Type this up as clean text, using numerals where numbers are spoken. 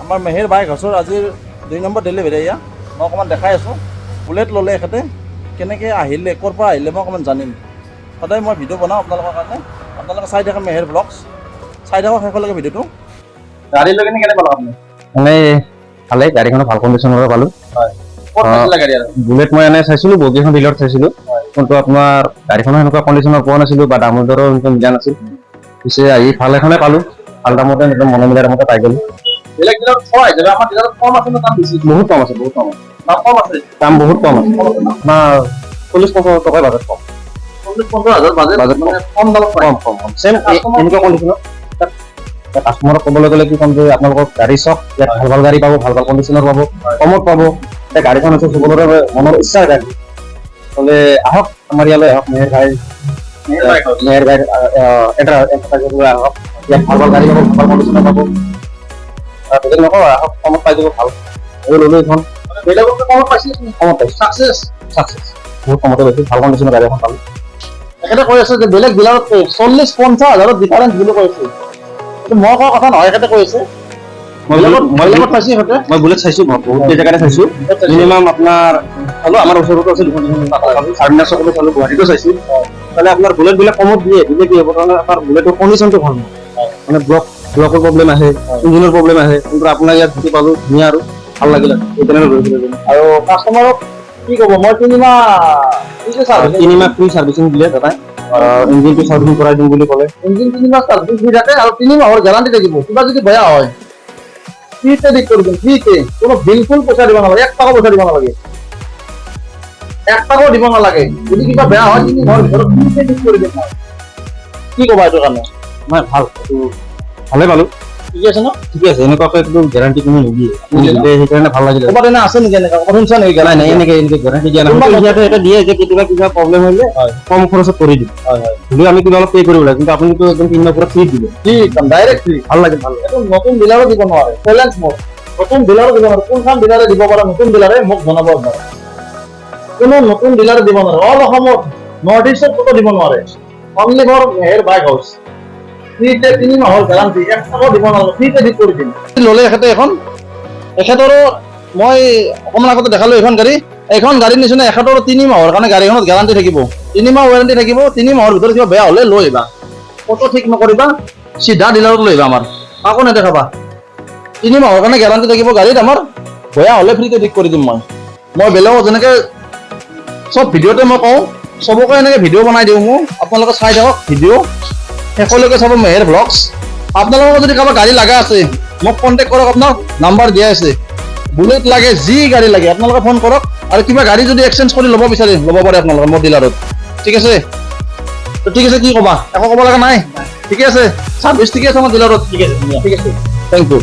আমাৰ মেহেৰ বাইক হাউচৰ আজিৰ 2 নম্বৰ ডেলিভাৰী এয়া মই অকণমান দেখাই আছোঁ। বুলেট ল'লে এখেতে কেনেকৈ আহিলে, ক'ৰ পৰা আহিলে মই অকণমান জানিম। সদায় মই ভিডিঅ' বনাওঁ আপোনালোকৰ কাৰণে, আপোনালোকে চাই থাকক মেহেৰ ব্লগছ, চাই থাকক শেষলৈকে ভিডিঅ'টো। গাড়ী লৈ কিনে কেনেকৈ পালোঁ আপুনি? মানে ভালে, গাড়ীখনো ভাল কণ্ডিশ্যনৰ পালোঁ। হয়, ক'ত পাইছিলে গাড়ী আৰু? বুলেট মই এনে চাইছিলোঁ, বহুকেইখন ডিলাৰত চাইছিলোঁ, কিন্তু আপোনাৰ গাড়ীখনো সেনেকুৱা কণ্ডিশ্যনৰ পোৱা নাছিলোঁ বা দামৰ দৰো এনেকুৱা মিলা নাছিল। পিছে আহি ভাল এখনে পালোঁ, ভাল দামতে একদম মনে মিলা দামতে পাই গ'লোঁ। বেলেগ ডিলাৰত কম আহিছে, আমাৰ ডিলাৰত কম আছে নে দাম বেছি? বহুত কম আছে, বহুত কম আছে। দাম কম আছে? দাম বহুত কম আছে, আপোনাৰ 40-50 টকাৰ বাজেট কম। 40-50 হাজাৰ বাজেট মানে কম দামত পায়। কম চেম এনেকুৱা কণ্ডিশ্যনত। কাষ্টমাৰক ক'বলৈ গ'লে কি ক'ম যে আপোনালোকক গাড়ী চাওক, ইয়াত ভাল ভাল গাড়ী পাব, ভাল ভাল কণ্ডিশ্যনৰ পাব, কমত পাব। এতিয়া গাড়ীখন আছে সকলোৰে মনৰ ইচ্ছাৰ গাড়ী। হ'লে আহক আমাৰ ইয়ালৈ আহক, মেহেৰ গাড়ী এণ্টাৰপ্ৰাইজলৈ আহক। ইয়াত ভাল ভাল গাড়ী পাব, ভাল কণ্ডিশ্যনৰ পাব। বেলেগ নকওঁ, আহক কমত পাই যাব ভাল। এই ল'লো এইখন, বেলেগতকৈ কমত পাইছে? কমত পাইছোঁ। ছাকচেছ বহুত কমতে পাইছোঁ, ভাল কণ্ডিশ্যনৰ গাড়ী এখন পালোঁ। এখেতে কৈ আছে যে বেলেগ ডিলাৰতকৈ 40-50 হাজাৰত ডিফাৰেঞ্চ বুলি কৈছে। কিন্তু মই কোৱা কথা নহয়, এখেতে কৈ আছে। বেলেগত পাইছে এখেতে? মই বুলেট চাইছোঁ, বহুত জেগাতে চাইছোঁ। মিনিমাম আপোনাৰ চালোঁ, আমাৰ ওচৰতো আছে দুখন চাৰ্মিনাৰ চকতো চালোঁ, গুৱাহাটীতো চাইছোঁ। মানে আপোনাৰ বুলেটবিলাক কমত দিয়ে, দিলে কি হ'ব তাৰমানে আপোনাৰ বুলেটৰ কণ্ডিশ্যনটো ভাল নহয়। মানে ব্লকৰ প্ৰব্লেম আহে, ইঞ্জিনৰ প্ৰব্লেম আহে, কিন্তু আপোনাৰ ইয়াত যিটো পালোঁ ধুনীয়া আৰু ভাল লাগিল সেইকাৰণে লৈ পেলাই। আৰু কাষ্টমাৰক কি ক'ব? মই 3 মাহ ফ্ৰী চাৰ্ভিচিং দিলে দাদাই, ইঞ্জিনটো চাৰ্ভিচিং কৰাই দিম বুলি ক'লে। ইঞ্জিন 3 মাহ চাৰ্ভিচিং ফ্ৰী থাকে আৰু 3 মাহৰ গেৰাণ্টি থাকিব। কিবা যদি বেয়া হয় ফ্ৰীতে ঠিক কৰি দিম, ফ্ৰীতে। কোনো বিলকুল পইচা দিব নালাগে, 1 টকা পইচা দিব নালাগে, 1 টকাও দিব নালাগে। যদি কিবা বেয়া হয় 3 মাহৰ ভিতৰত ফ্ৰীতে ঠিক কৰি দিম। কি ক'বা এইটো কাৰণে? নাই ভাল, এইটো ভালে পালোঁ। ঠিকে আছে ন? ঠিকে আছে, এনেকুৱাকৈ একদম গেৰাণ্টি কোনো নিদিয়ে, সেইকাৰণে ভাল লাগিলে। ক'ৰবাত এনে আছে নেকি এনেকুৱা? ক'ৰবাত শুনিছা নেকি? নাই নাই, এনেকে গেৰাণ্টি দিয়া নাই। সিহঁতে এটা দিয়ে যে কেতিয়াবা কিবা প্ৰব্লেম হ'লে কম খৰচত কৰি দিম। যদিও আমি কিবা অলপ পে' কৰিব লাগে, কিন্তু আপুনিতো একদম 3 মাহ পৰা ফ্ৰী দিব। Direct free. ভাল লাগে, ভাল লাগে। এইটো নতুন ডিলাৰো দিব নোৱাৰে, চেলেঞ্জ মোৰ। নতুন ডিলাৰো দিব নোৱাৰে। কোনখন ডিলাৰে দিব পাৰে? নতুন ডিলাৰে মোক জনাব পাৰে। কোনো নতুন ডিলাৰে দিব নোৱাৰে। অল অসমত, নৰ্থ ইষ্টত ক'তো দিব নোৱাৰে। Only for Meher bike house. ফ্ৰীতে 3 মাহৰ গেৰাণ্টি, 1 টকাও দিব নালাগে, ফ্ৰীতে ঠিক কৰি দিম। ল'লে এখেতে এখন, এখেতৰো মই অকণমান আগতে দেখালোঁ এইখন গাড়ী। এইখন গাড়ীৰ নিচিনা এখেতৰো 3 মাহৰ কাৰণে গাড়ীখনত গেৰাণ্টি থাকিব। 3 মাহ ৱাৰেণ্টি থাকিব। 3 মাহৰ ভিতৰত কিবা বেয়া হ'লে লৈ আহিবা, ক'তো ঠিক নকৰিবা, চিধা ডিলাৰত লৈ আহিবা আমাৰ, কাকো নেদেখাবা। 3 মাহৰ কাৰণে গেৰাণ্টি থাকিব গাড়ীত আমাৰ, বেয়া হ'লে ফ্ৰীতে ঠিক কৰি দিম মই বেলেগক যেনেকৈ চব ভিডিঅ'তে মই কওঁ, চবকে এনেকৈ ভিডিঅ' বনাই দিওঁ মই। আপোনালোকে চাই থাকক ভিডিঅ' শেষলৈকে চাব মেহেৰ ব্লগছ। আপোনালোকৰ যদি কাৰোবাৰ গাড়ী লগা আছে মোক কণ্টেক্ট কৰক, আপোনাক নাম্বাৰ দিয়া আছে। বুলেট লাগে, যি গাড়ী লাগে আপোনালোকে ফোন কৰক। আৰু কিবা গাড়ী যদি এক্সচেঞ্জ কৰি ল'ব বিচাৰে ল'ব পাৰে আপোনালোকে মোৰ ডিলাৰত। ঠিক আছে? ঠিক আছে, কি ক'বা? একো ক'ব লগা নাই? ঠিকে আছে, চাৰ্ভিচ ঠিকে আছে আমাৰ ডিলাৰত? ঠিক আছে, থেংক ইউ।